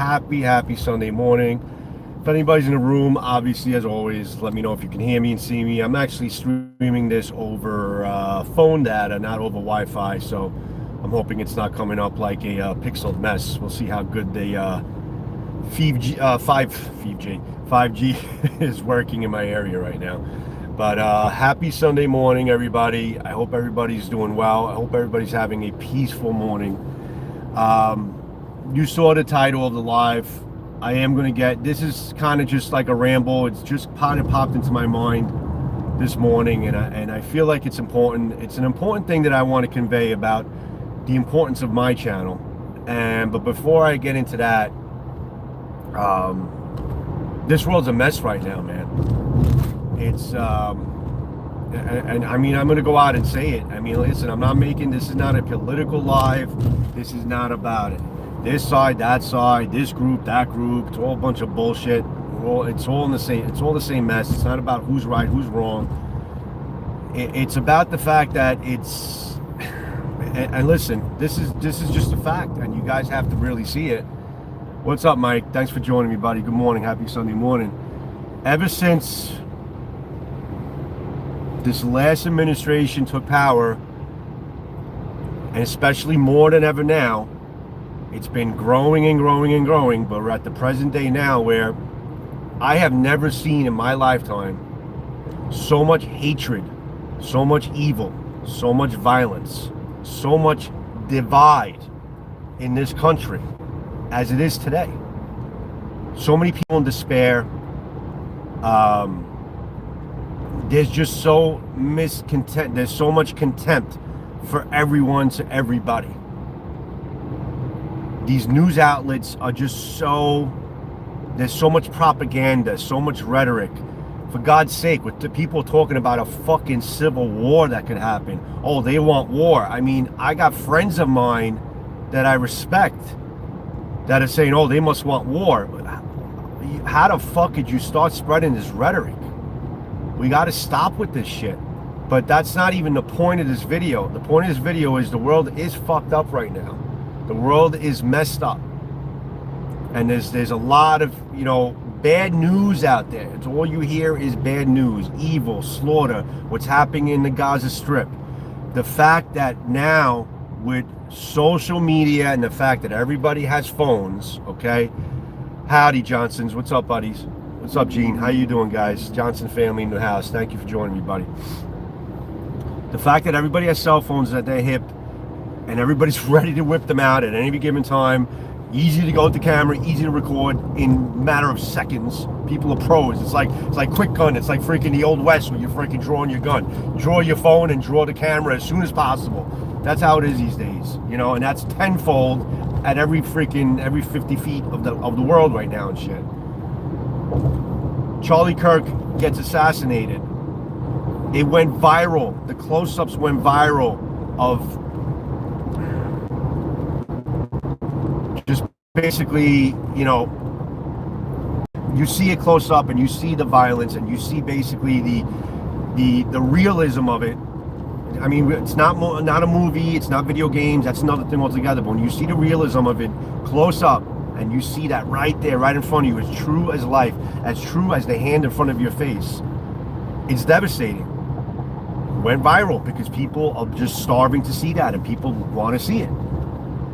happy Sunday morning. If anybody's in the room, obviously, as always, let me know if you can hear me and see me. I'm actually streaming this over phone data, not over Wi-Fi, so I'm hoping it's not coming up like a pixeled mess. We'll see how good the 5G is working in my area right now. But happy Sunday morning, everybody. I hope everybody's doing well. I hope everybody's having a peaceful morning. You saw the title of the live. I am going to get, this is kind of just like a ramble. It's just kind of popped into my mind this morning, and I feel like it's important. It's an important thing that I want to convey about the importance of my channel. But before I get into that, this world's a mess right now, man. It's and I mean, I'm going to go out and say it. I mean, listen, I'm not making, this is not a political live. This is not about it. This side, that side, this group, that group. It's all a bunch of bullshit. It's all in the same. It's all the same mess. It's not about who's right, who's wrong. It's about the fact that it's. And listen, this is just a fact, and you guys have to really see it. What's up, Mike? Thanks for joining me, buddy. Good morning. Happy Sunday morning. Ever since this last administration took power, and especially more than ever now, it's been growing and growing and growing, but we're at the present day now where I have never seen in my lifetime so much hatred, so much evil, so much violence, so much divide in this country as it is today. So many people in despair. There's just so miscontent. There's so much contempt for everyone to everybody. These news outlets are just there's so much propaganda, so much rhetoric. For God's sake, with the people talking about a fucking civil war that could happen. Oh, they want war. I mean, I got friends of mine that I respect that are saying, oh, they must want war. How the fuck could you start spreading this rhetoric? We got to stop with this shit. But that's not even the point of this video. The point of this video is the world is fucked up right now. The world is messed up, and there's a lot of, you know, bad news out there. It's all you hear is bad news, evil, slaughter, what's happening in the Gaza Strip. The fact that now with social media and the fact that everybody has phones, okay? Howdy, Johnsons. What's up, buddies? What's up, Gene? How you doing, guys? Johnson family in the house. Thank you for joining me, buddy. The fact that everybody has cell phones at their hip, and everybody's ready to whip them out at any given time. Easy to go with the camera, easy to record in a matter of seconds. People are pros. It's like quick gun. It's like freaking the old West where you're freaking drawing your gun. Draw your phone and draw the camera as soon as possible. That's how it is these days, you know, and that's tenfold at every 50 feet of the world right now and shit. Charlie Kirk gets assassinated. It went viral. The close-ups went viral of just basically, you know, you see it close up and you see the violence and you see basically the realism of it. I mean, it's not a movie, it's not video games, that's another thing altogether. But when you see the realism of it close up and you see that right there, right in front of you, as true as life, as true as the hand in front of your face, it's devastating. It went viral because people are just starving to see that and people want to see it.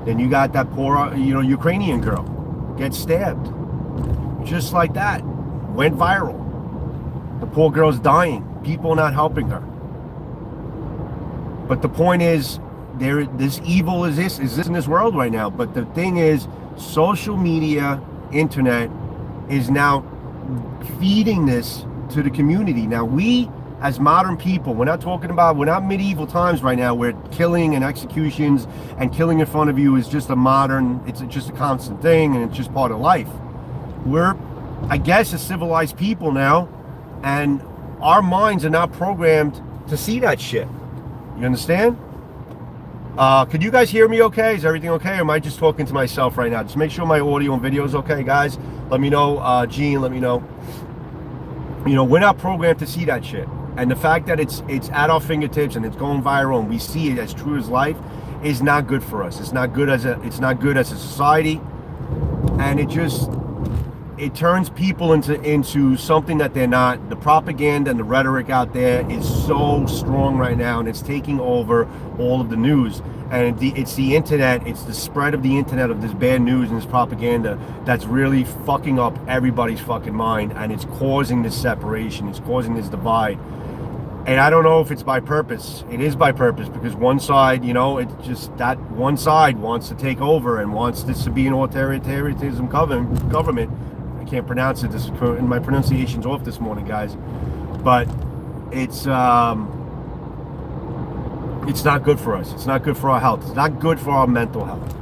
Then you got that poor, you know, Ukrainian girl get stabbed. Just like that. Went viral. The poor girl's dying. People not helping her. But the point is, this evil is this in this world right now. But the thing is, social media, internet is now feeding this to the community. Now we, as modern people, we're not medieval times right now where killing and executions and killing in front of you is just it's just a constant thing and it's just part of life. We're, I guess, a civilized people now, and our minds are not programmed to see that shit. You understand? Could you guys hear me okay? Is everything okay? Or am I just talking to myself right now? Just make sure my audio and video is okay, guys. Let me know. Gene, let me know. You know, we're not programmed to see that shit. And the fact that it's at our fingertips and it's going viral and we see it as true as life is not good for us. It's not good as a society. and it turns people into something that they're not. The propaganda and the rhetoric out there is so strong right now, and it's taking over all of the news. And it's the internet, it's the spread of the internet of this bad news and this propaganda that's really fucking up everybody's fucking mind, and it's causing this separation, it's causing this divide. And I don't know if it's by purpose. It is by purpose, because one side, it's just that one side wants to take over and wants this to be an authoritarianism government. I can't pronounce it. And my pronunciation's off this morning, guys. But it's not good for us. It's not good for our health. It's not good for our mental health.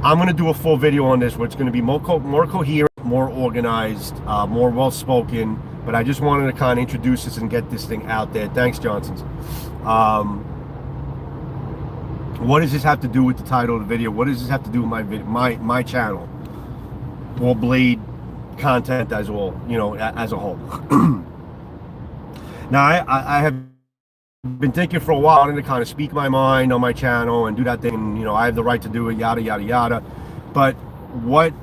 I'm going to do a full video on this, where it's going to be more coherent, more organized, more well-spoken. But I just wanted to kind of introduce this and get this thing out there. Thanks, Johnsons. What does this have to do with the title of the video? What does this have to do with my channel? Or Blade content as well, as a whole. Now, I have been thinking for a while, I wanted to kind of speak my mind on my channel and do that thing, and I have the right to do it, yada yada yada. But what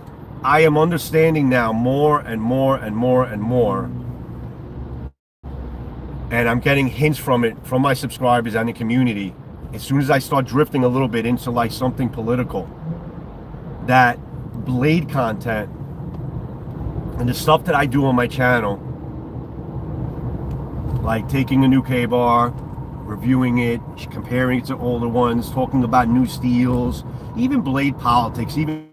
I am understanding now more and more and more and more, and I'm getting hints from it from my subscribers and the community, as soon as I start drifting a little bit into like something political, that Blade content and the stuff that I do on my channel, like taking a new K-bar, reviewing it, comparing it to older ones, talking about new steels, even Blade politics, even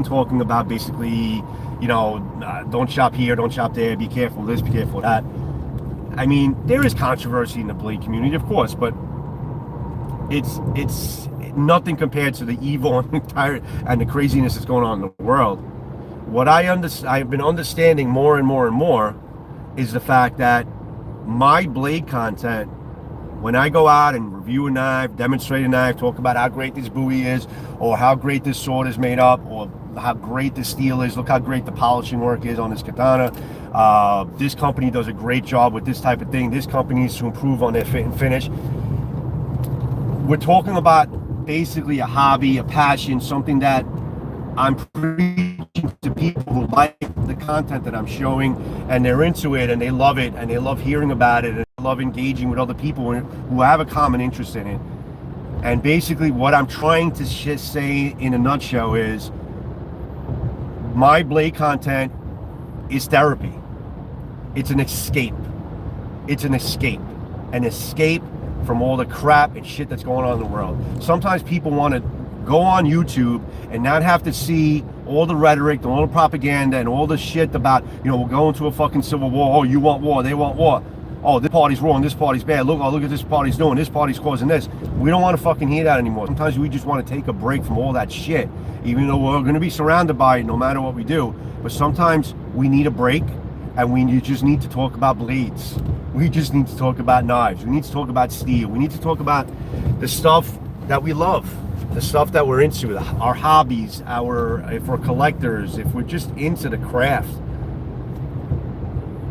talking about basically, don't shop here, don't shop there, be careful this, be careful that. I mean, there is controversy in the Blade community, of course, but it's nothing compared to the evil and the craziness that's going on in the world. What I've been understanding more and more and more is the fact that my Blade content, when I go out and review a knife, demonstrate a knife, talk about how great this buoy is, or how great this sword is made up, or how great this steel is, look how great the polishing work is on this katana, this company does a great job with this type of thing, this company needs to improve on their fit and finish. We're talking about basically a hobby, a passion, something that I'm preaching to people who like the content that I'm showing, and they're into it, and they love it, and they love hearing about it, and they love engaging with other people who have a common interest in it. And basically what I'm trying to say in a nutshell is, my Blade content is therapy. It's an escape. It's an escape. An escape from all the crap and shit that's going on in the world. Sometimes people want to go on YouTube and not have to see all the rhetoric, all the propaganda, and all the shit about, we're going to a fucking civil war. Oh, you want war, they want war. Oh, this party's wrong, this party's bad. Look at this party's doing, this party's causing this. We don't want to fucking hear that anymore. Sometimes we just want to take a break from all that shit, even though we're going to be surrounded by it no matter what we do. But sometimes we need a break, and we just need to talk about blades. We just need to talk about knives. We need to talk about steel. We need to talk about the stuff that we love, the stuff that we're into, our hobbies, if we're collectors, if we're just into the craft.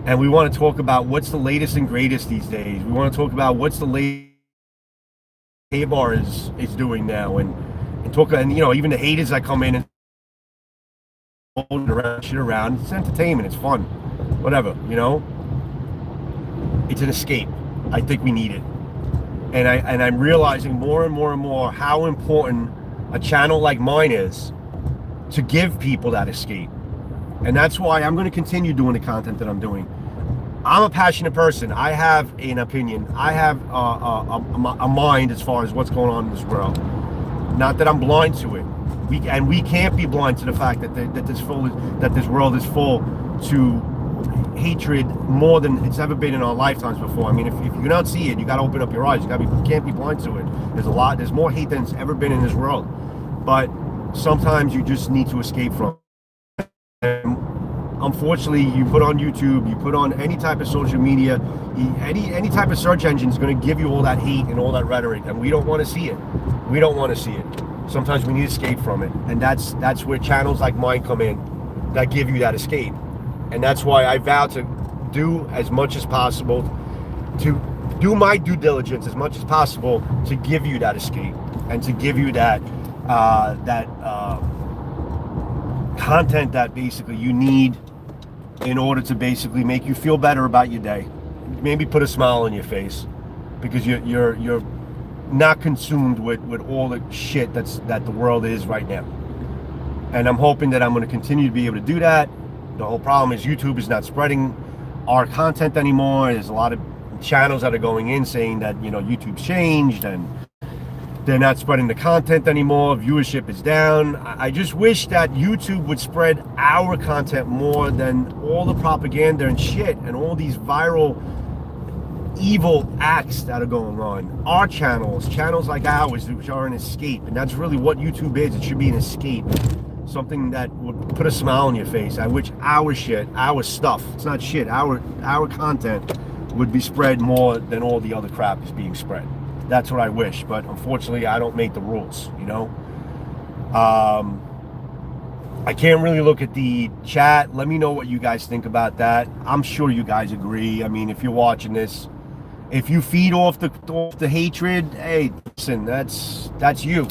And we want to talk about what's the latest and greatest these days. We want to talk about what's the latest K-bar is doing now, and talk, and even the haters that come in and hold shit around. It's entertainment, it's fun, whatever, It's an escape. I think we need it. And I'm realizing more and more and more how important a channel like mine is to give people that escape. And that's why I'm going to continue doing the content that I'm doing. I'm a passionate person. I have an opinion. I have a mind as far as what's going on in this world. Not that I'm blind to it. We can't be blind to the fact that this world is full to hatred more than it's ever been in our lifetimes before. I mean, if you don't see it, you got to open up your eyes. You can't be blind to it. There's more hate than it's ever been in this world. But sometimes you just need to escape from it. And unfortunately, you put on YouTube, you put on any type of social media, any type of search engine is going to give you all that hate and all that rhetoric, and we don't want to see it. We don't want to see it. Sometimes we need to escape from it, and that's where channels like mine come in, that give you that escape. And that's why I vow to do as much as possible, to do my due diligence as much as possible to give you that escape and to give you that content that basically you need in order to basically make you feel better about your day, maybe put a smile on your face, because you're not consumed with all the shit that the world is right now. And I'm hoping that I'm going to continue to be able to do that. The whole problem is YouTube is not spreading our content anymore. There's a lot of channels that are going in saying that, you know, YouTube's changed and they're not spreading the content anymore. Viewership is down. I just wish that YouTube would spread our content more than all the propaganda and shit and all these viral evil acts that are going on. Our channels like ours, which are an escape, and that's really what YouTube is. It should be an escape, something that would put a smile on your face. I wish our shit, our stuff, it's not shit, our content would be spread more than all the other crap is being spread. That's what I wish, but unfortunately I don't make the rules, you know. I can't really look at the chat. Let me know what you guys think about that. I'm sure you guys agree. I mean, if you're watching this, if you feed off the hatred, hey, listen, that's you.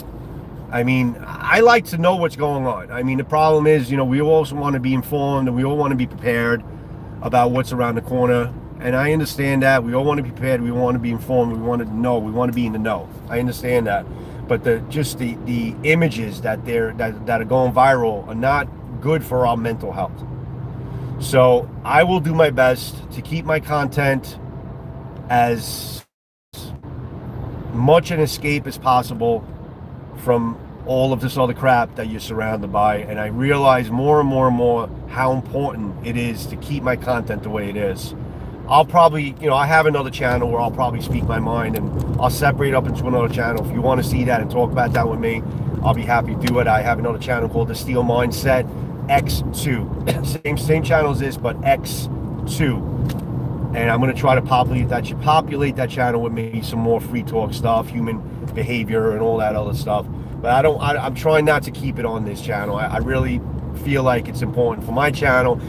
I mean, I like to know what's going on. I mean, the problem is, you know, we also want to be informed and we all want to be prepared about what's around the corner. And I understand that. We all want to be prepared. We want to be informed. We want to know. We want to be in the know. I understand that. But the images that are going viral are not good for our mental health. So I will do my best to keep my content as much an escape as possible from all of this other crap that you're surrounded by. And I realize more and more and more how important it is to keep my content the way it is. I'll probably, you know, I have another channel where I'll probably speak my mind, and I'll separate up into another channel. If you want to see that and talk about that with me, I'll be happy to do it. I have another channel called The Steel Mindset X2. Same channel as this, but X2. And I'm going to try to populate that channel with maybe some more free talk stuff, human behavior and all that other stuff. But I'm trying not to keep it on this channel. I really feel like it's important for my channels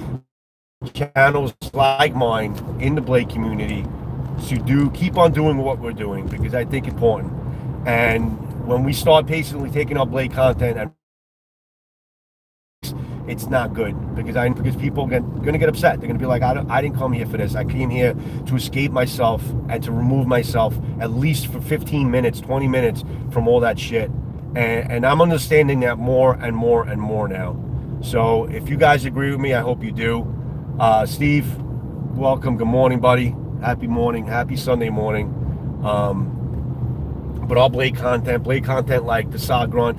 like mine in the Blade community to keep on doing what we're doing, because I think it's important. And when we start patiently taking our Blade content, and it's not good, because people are going to get upset. They're going to be like, I didn't come here for this. I came here to escape myself and to remove myself at least for 15 minutes, 20 minutes from all that shit. And I'm understanding that more and more and more now. So if you guys agree with me, I hope you do. Steve, welcome. Good morning, buddy. Happy morning. Happy Sunday morning. But all Blade content like the Sagron.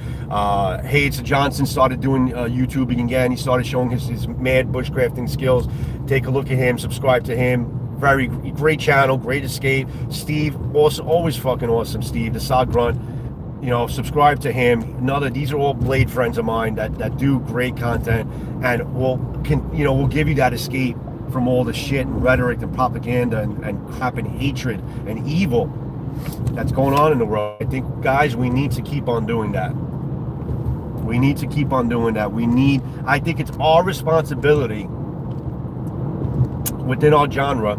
Hayes Johnson started doing YouTubing again. He started showing his mad bushcrafting skills. Take a look at him. Subscribe to him. Very great channel. Great escape. Steve, also always fucking awesome. Steve, the Sagron. You know, subscribe to him. These are all Blade friends of mine that do great content, and will give you that escape from all the shit and rhetoric and propaganda and crap and hatred and evil that's going on in the world. I think, guys, we need to keep on doing that. We need to keep on doing that. I think it's our responsibility within our genre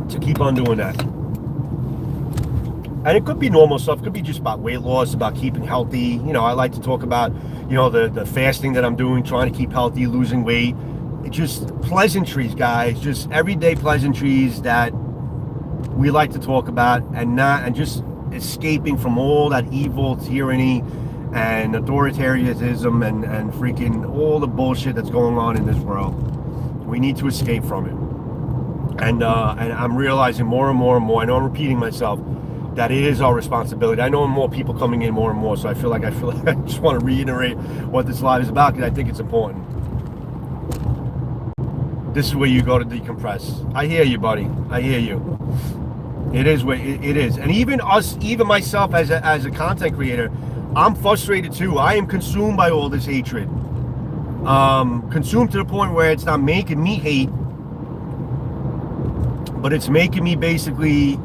to keep on doing that. And it could be normal stuff. It could be just about weight loss, about keeping healthy. You know, I like to talk about, you know, the fasting that I'm doing, trying to keep healthy, losing weight. It's just pleasantries, guys. Just everyday pleasantries that we like to talk about, and just escaping from all that evil tyranny and authoritarianism and freaking all the bullshit that's going on in this world. We need to escape from it. And I'm realizing more and more and more, I know I'm repeating myself, that it is our responsibility. I know more people coming in more and more, so I feel like I just want to reiterate what this live is about, because I think it's important. This is where you go to decompress. I hear you, buddy. I hear you. It is where it is. And even myself as a content creator, I'm frustrated too. I am consumed by all this hatred. Consumed to the point where it's not making me hate, but it's making me basically,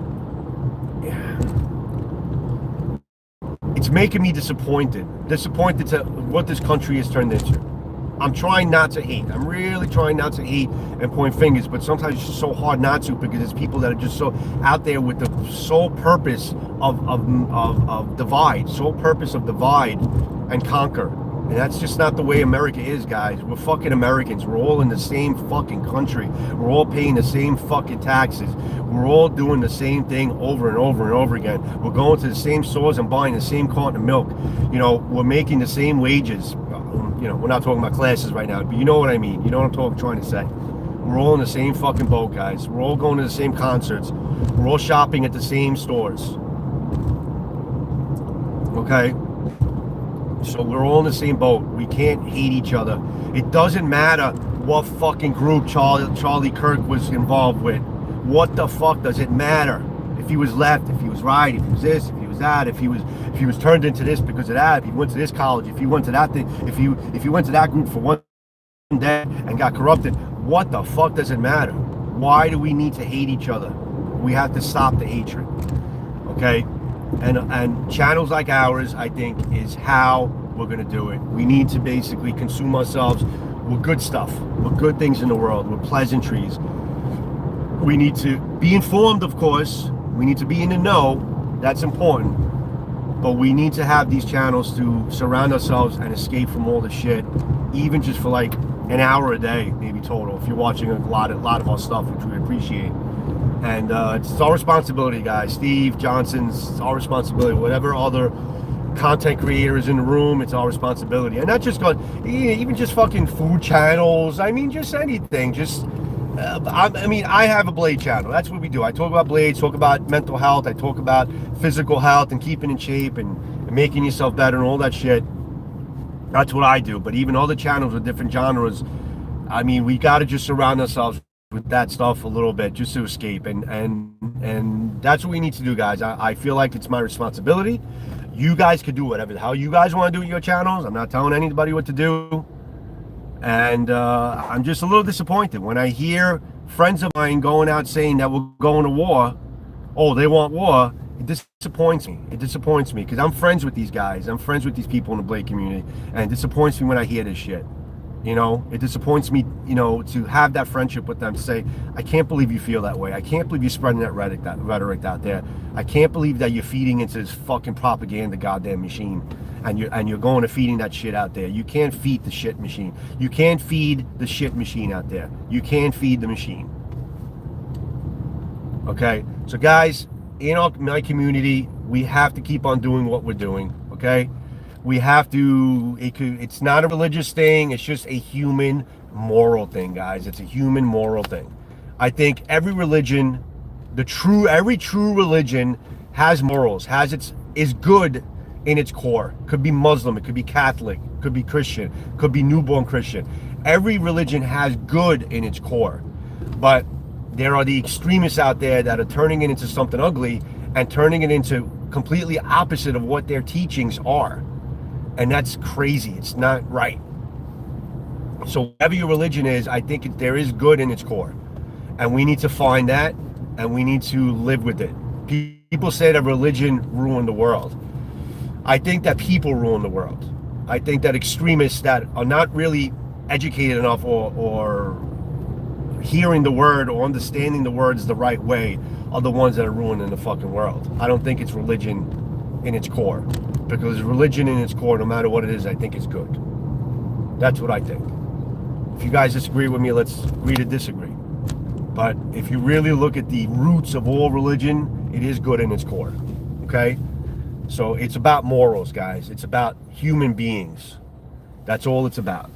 it's making me disappointed to what this country has turned into. I'm trying not to hate. I'm really trying not to hate and point fingers, but sometimes it's just so hard not to, because it's people that are just so out there with the sole purpose of divide, sole purpose of divide and conquer. And that's just not the way America is, guys. We're fucking Americans. We're all in the same fucking country. We're all paying the same fucking taxes. We're all doing the same thing over and over and over again. We're going to the same stores and buying the same carton of milk. You know, we're making the same wages. You know, we're not talking about classes right now, but you know what I mean. You know what I'm trying to say. We're all in the same fucking boat, guys. We're all going to the same concerts. We're all shopping at the same stores. Okay? So we're all in the same boat. We can't hate each other. It doesn't matter what fucking group Charlie Kirk was involved with. What the fuck does it matter? If he was left, if he was right, if he was this, if he was that, if he was turned into this because of that, if he went to this college, if he went to that thing, if he went to that group for one day and got corrupted, what the fuck does it matter? Why do we need to hate each other? We have to stop the hatred. Okay? And channels like ours, I think, is how we're going to do it. We need to basically consume ourselves with good stuff, with good things in the world, with pleasantries. We need to be informed, of course. We need to be in the know. That's important. But we need to have these channels to surround ourselves and escape from all the shit, even just for like an hour a day, maybe total, if you're watching a lot of our stuff, which we appreciate. And it's our responsibility, guys. Steve Johnson's, it's our responsibility. Whatever other content creators in the room, it's our responsibility. And not just even just fucking food channels. I mean, just anything. Just, I mean, I have a Blade channel. That's what we do. I talk about blades, talk about mental health. I talk about physical health and keeping in shape and making yourself better and all that shit. That's what I do. But even other channels with different genres, I mean, we got to just surround ourselves with that stuff a little bit just to escape, and that's what we need to do, guys. I feel like it's my responsibility. You guys could do whatever the hell you guys want to do with your channels. I'm not telling anybody what to do, and I'm just a little disappointed when I hear friends of mine going out saying that we're going to war. Oh, they want war. It disappoints me. It disappoints me because I'm friends with these guys. I'm friends with these people in the Blade community, and it disappoints me when I hear this shit. You know, it disappoints me, you know, to have that friendship with them, to say, I can't believe you feel that way. I can't believe you're spreading that rhetoric out there. I can't believe that you're feeding into this fucking propaganda goddamn machine, and you're going to feeding that shit out there. You can't feed the shit machine. You can't feed the shit machine out there. You can't feed the machine. Okay? So guys, in my community, we have to keep on doing what we're doing, okay? We have to, it's not a religious thing, it's just a human moral thing, guys. It's a human moral thing. I think every religion, every true religion has morals, is good in its core. Could be Muslim, it could be Catholic, could be Christian, could be newborn Christian. Every religion has good in its core. But there are the extremists out there that are turning it into something ugly and turning it into completely opposite of what their teachings are. And that's crazy. It's not right. So whatever your religion is, I think there is good in its core. And we need to find that, and we need to live with it. People say that religion ruined the world. I think that people ruin the world. I think that extremists that are not really educated enough or hearing the word or understanding the words the right way are the ones that are ruining the fucking world. I don't think it's religion in its core. Because religion in its core, no matter what it is, I think is good. That's what I think. If you guys disagree with me, let's agree to disagree. But if you really look at the roots of all religion, it is good in its core. Okay? So it's about morals, guys. It's about human beings. That's all it's about.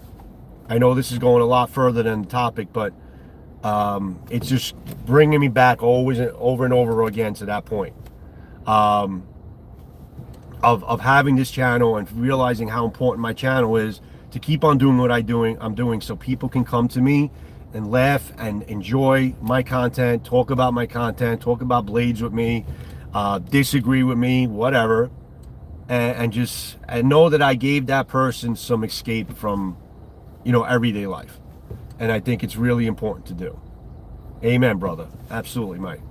I know this is going a lot further than the topic, but it's just bringing me back always over and over again to that point. Of having this channel and realizing how important my channel is to keep on doing what I'm doing so people can come to me and laugh and enjoy my content, talk about my content, talk about blades with me, disagree with me, whatever, and know that I gave that person some escape from, you know, everyday life. And I think it's really important to do. Amen, brother. Absolutely, Mike.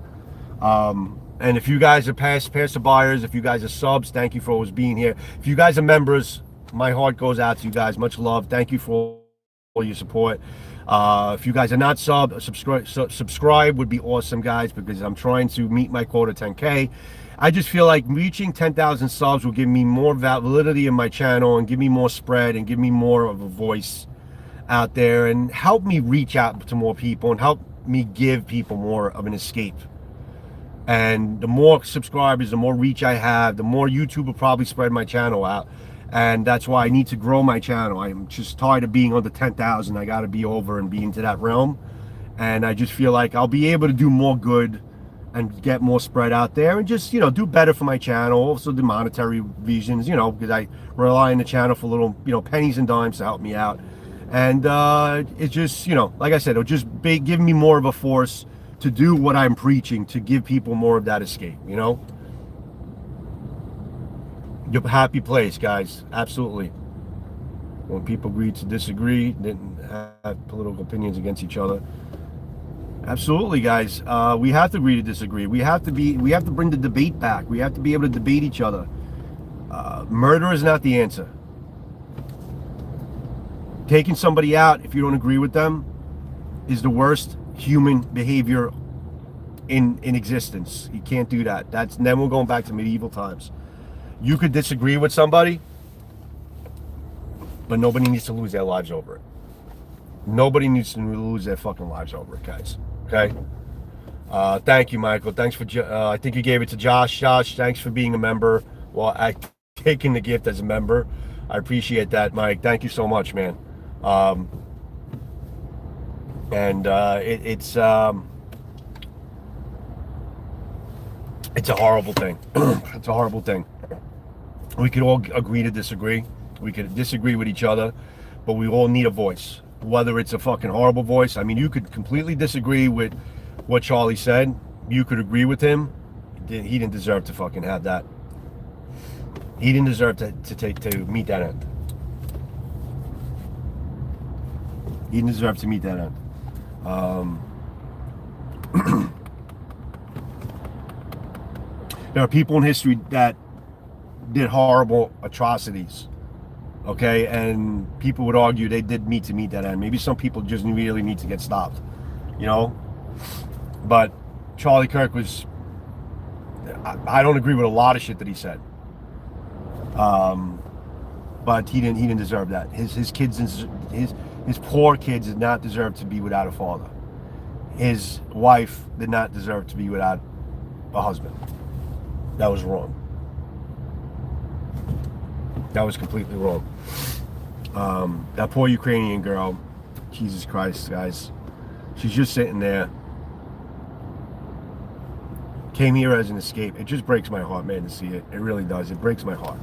And if you guys are past buyers, if you guys are subs, thank you for always being here. If you guys are members, my heart goes out to you guys. Much love. Thank you for all your support. If you guys are not subscribe would be awesome, guys, because I'm trying to meet my quota 10K. I just feel like reaching 10,000 subs will give me more validity in my channel and give me more spread and give me more of a voice out there and help me reach out to more people and help me give people more of an escape. And the more subscribers, the more reach I have, the more YouTube will probably spread my channel out. And that's why I need to grow my channel. I'm just tired of being under 10,000. I got to be over and be into that realm. And I just feel like I'll be able to do more good and get more spread out there and just, you know, do better for my channel. Also the monetary reasons, you know, because I rely on the channel for little, you know, pennies and dimes to help me out. And it's just, you know, like I said, it'll just give me more of a force to do what I'm preaching, to give people more of that escape, you know? The happy place, guys. Absolutely. When people agree to disagree, didn't have political opinions against each other. Absolutely, guys. We have to agree to disagree. We have to bring the debate back. We have to be able to debate each other. Murder is not the answer. Taking somebody out if you don't agree with them is the worst human behavior in existence. You can't do that. Then we're going back to medieval times. You could disagree with somebody, but nobody needs to lose their lives over it. Nobody needs to lose their fucking lives over it, guys. Okay? Thank you, Michael. Thanks for, I think you gave it to Josh. Josh, thanks for being a member. Well, taking the gift as a member. I appreciate that, Mike. Thank you so much, man. It's a horrible thing. It's a horrible thing. We could all agree to disagree. We could disagree with each other, but we all need a voice. Whether it's a fucking horrible voice. I mean, you could completely disagree with what Charlie said. You could agree with him. He didn't deserve to fucking have that. He didn't deserve to meet that end. He didn't deserve to meet that end. There are people in history that did horrible atrocities, okay, and people would argue they did meet that end. Maybe some people just really need to get stopped, you know. But Charlie Kirk was, I don't agree with a lot of shit that he said, but he didn't deserve that. His kids, his poor kids did not deserve to be without a father. His wife did not deserve to be without a husband. That was wrong. That was completely wrong. That poor Ukrainian girl, Jesus Christ, guys. She's just sitting there. Came here as an escape. It just breaks my heart, man, to see it. It really does. It breaks my heart.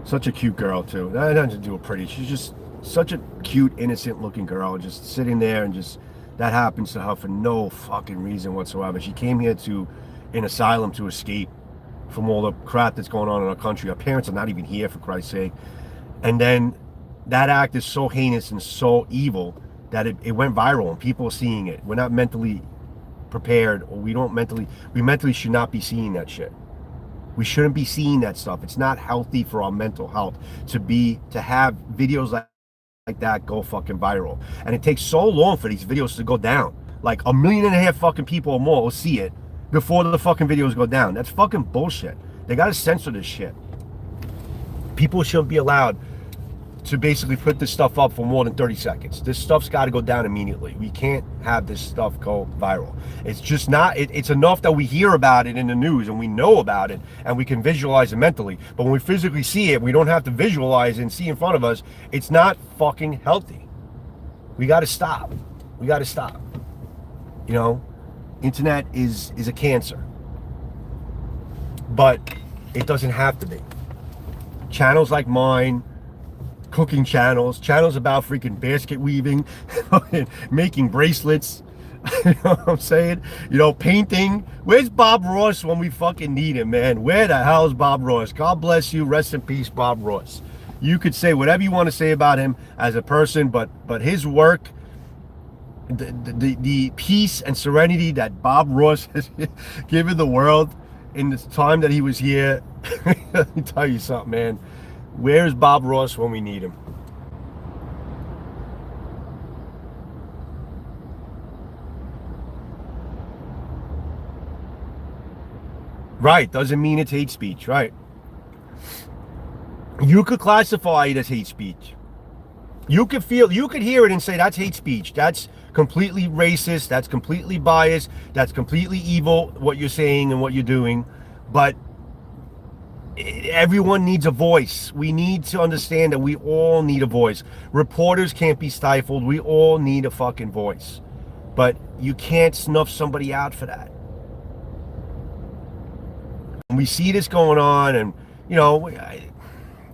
Such a cute girl, too. That doesn't do it pretty. She's just such a cute, innocent-looking girl, just sitting there and just... That happens to her for no fucking reason whatsoever. She came here to an asylum to escape from all the crap that's going on in our country. Our parents are not even here, for Christ's sake. And then that act is so heinous and so evil that it went viral and people are seeing it. We're not mentally prepared, or we mentally should not be seeing that shit. We shouldn't be seeing that stuff. It's not healthy for our mental health to have videos like that go fucking viral. And it takes so long for these videos to go down. Like 1.5 million fucking people or more will see it before the fucking videos go down. That's fucking bullshit. They gotta censor this shit. People shouldn't be allowed to basically put this stuff up for more than 30 seconds. This stuff's got to go down immediately. We can't have this stuff go viral. It's just not, it's enough that we hear about it in the news and we know about it and we can visualize it mentally. But when we physically see it, we don't have to visualize and see in front of us. It's not fucking healthy. We got to stop. We got to stop. You know, internet is a cancer. But it doesn't have to be. Channels like mine, cooking channels about freaking basket weaving, making bracelets, you know what I'm saying? You know, painting. Where's Bob Ross when we fucking need him, man? Where the hell is Bob Ross? God bless you. Rest in peace, Bob Ross. You could say whatever you want to say about him as a person, but his work, the peace and serenity that Bob Ross has given the world in the time that he was here, let me tell you something, man. Where's Bob Ross when we need him? Right, doesn't mean it's hate speech, right? You could classify it as hate speech. You could hear it and say that's hate speech. That's completely racist. That's completely biased. That's completely evil, what you're saying and what you're doing. But everyone needs a voice. We need to understand that we all need a voice. Reporters can't be stifled. We all need a fucking voice. But you can't snuff somebody out for that. And we see this going on, and, you know,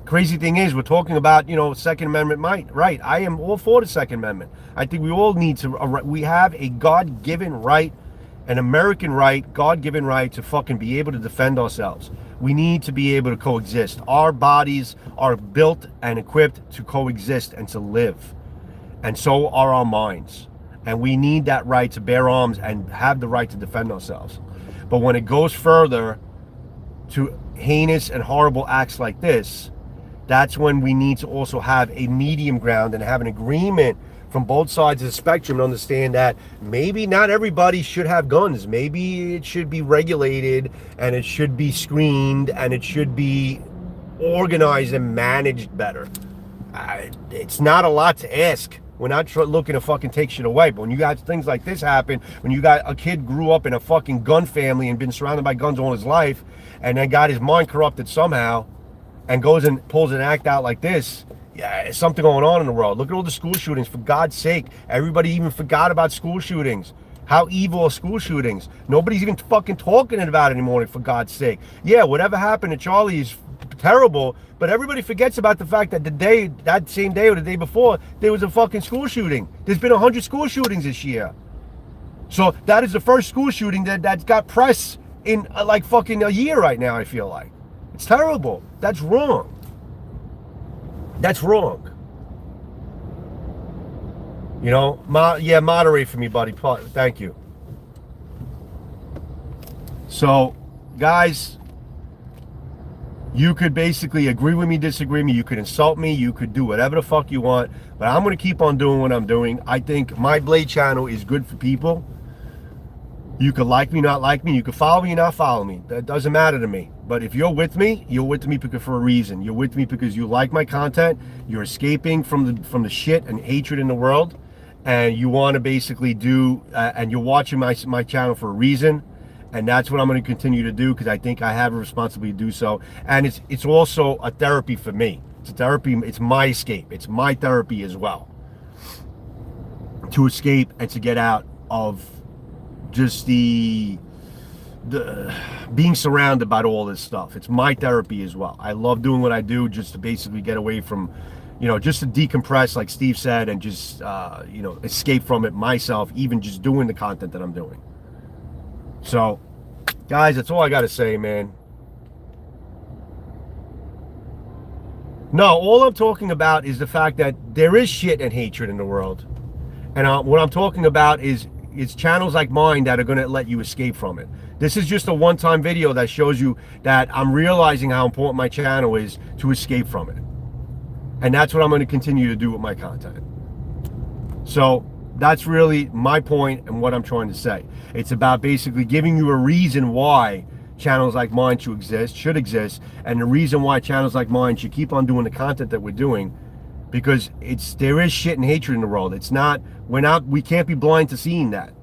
crazy thing is, we're talking about, you know, Second Amendment right. I am all for the Second Amendment. I think we all need to, we have a God-given right, an American right, God-given right to fucking be able to defend ourselves. We need to be able to coexist. Our bodies are built and equipped to coexist and to live. And so are our minds. And we need that right to bear arms and have the right to defend ourselves. But when it goes further to heinous and horrible acts like this, that's when we need to also have a medium ground and have an agreement from both sides of the spectrum to understand that maybe not everybody should have guns. Maybe it should be regulated, and it should be screened, and it should be organized and managed better. It's not a lot to ask. We're not looking to fucking take shit away. But when you got things like this happen, when you got a kid grew up in a fucking gun family and been surrounded by guns all his life, and then got his mind corrupted somehow, and goes and pulls an act out like this, yeah, there's something going on in the world. Look at all the school shootings, for God's sake. Everybody even forgot about school shootings. How evil are school shootings? Nobody's even fucking talking about it anymore, for God's sake. Yeah, whatever happened to Charlie is terrible, but everybody forgets about the fact that that same day or the day before, there was a fucking school shooting. There's been 100 school shootings this year. So that is the first school shooting that's got press in like fucking a year right now, I feel like. It's terrible. That's wrong. That's wrong. You know, moderate for me, buddy. Thank you. So, guys, you could basically agree with me, disagree with me. You could insult me. You could do whatever the fuck you want. But I'm going to keep on doing what I'm doing. I think my Blade channel is good for people. You could like me, not like me. You could follow me, not follow me. That doesn't matter to me. But if you're with me because for a reason. You're with me because you like my content. You're escaping from the shit and hatred in the world, and you want to basically do. And you're watching my channel for a reason, and that's what I'm going to continue to do because I think I have a responsibility to do so. And it's also a therapy for me. It's a therapy. It's my escape. It's my therapy as well. To escape and to get out of just the being surrounded by all this stuff. It's my therapy as well. I love doing what I do just to basically get away from, you know, just to decompress, like Steve said, and just, you know, escape from it myself, even just doing the content that I'm doing. So, guys, that's all I got to say, man. No, all I'm talking about is the fact that there is shit and hatred in the world. And what I'm talking about is channels like mine that are going to let you escape from it. This is just a one-time video that shows you that I'm realizing how important my channel is to escape from it. And that's what I'm going to continue to do with my content. So that's really my point and what I'm trying to say. It's about basically giving you a reason why channels like mine should exist, and the reason why channels like mine should keep on doing the content that we're doing, because there is shit and hatred in the world. We can't be blind to seeing that.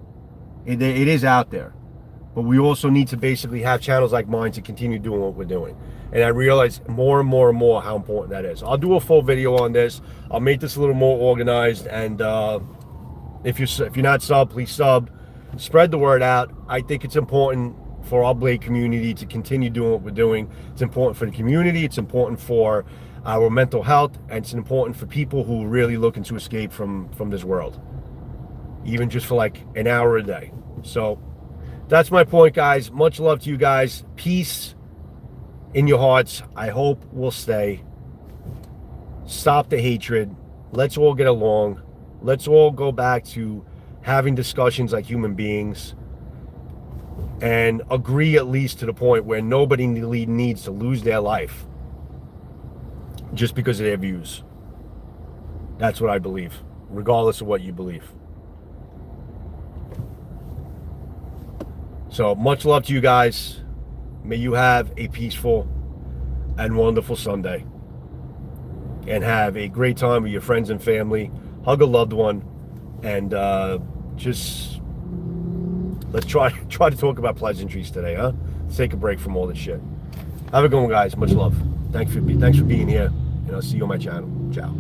It is out there. But we also need to basically have channels like mine to continue doing what we're doing. And I realize more and more and more how important that is. I'll do a full video on this. I'll make this a little more organized. And if you're not sub, please sub. Spread the word out. I think it's important for our Blade community to continue doing what we're doing. It's important for the community. It's important for our mental health. And it's important for people who are really looking to escape from this world. Even just for like an hour a day. So that's my point, guys. Much love to you guys. Peace in your hearts. I hope will stay. Stop the hatred. Let's all get along. Let's all go back to having discussions like human beings and agree at least to the point where nobody needs to lose their life just because of their views. That's what I believe, regardless of what you believe. So much love to you guys. May you have a peaceful and wonderful Sunday. And have a great time with your friends and family. Hug a loved one. And just let's try to talk about pleasantries today, huh? Let's take a break from all this shit. Have a good one, guys. Much love. Thanks for being here. And I'll see you on my channel. Ciao.